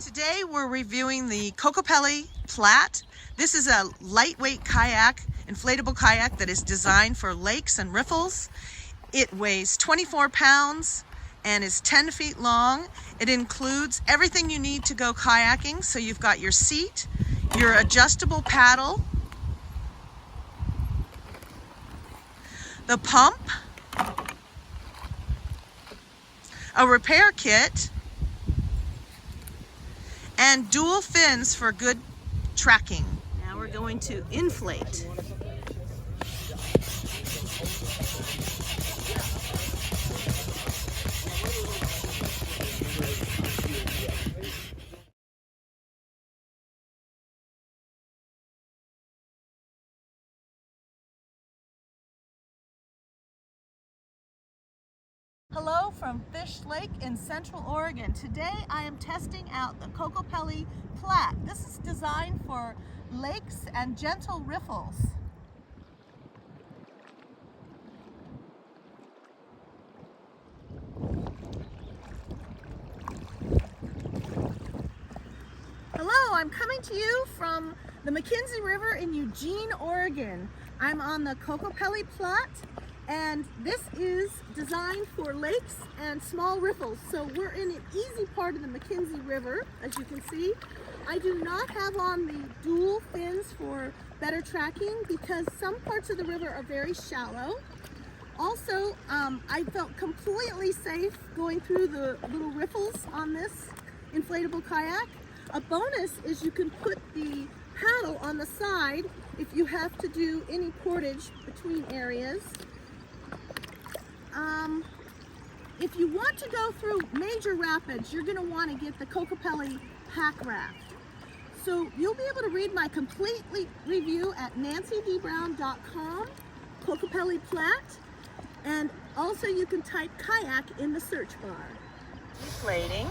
Today we're reviewing the Kokopelli Platte. This is a lightweight kayak, inflatable kayak that is designed for lakes and riffles. It weighs 24 pounds and is 10 feet long. It includes everything you need to go kayaking. So you've got your seat, your adjustable paddle, the pump, a repair kit, and dual fins for good tracking. Now we're going to inflate. Hello from Fish Lake in Central Oregon. Today I am testing out the Kokopelli Platte. This is designed for lakes and gentle riffles. Hello, I'm coming to you from the McKenzie River in Eugene, Oregon. I'm on the Kokopelli Platte, and this is designed for lakes and small riffles. So we're in an easy part of the McKenzie River, as you can see. I do not have on the dual fins for better tracking because some parts of the river are very shallow. Also, I felt completely safe going through the little riffles on this inflatable kayak. A bonus is you can put the paddle on the side if you have to do any portage between areas. If you want to go through major rapids, you're going to want to get the Kokopelli packraft. So you'll be able to read my complete review at nancydbrown.com, Kokopelli Platte, and also you can type kayak in the search bar. Deflating.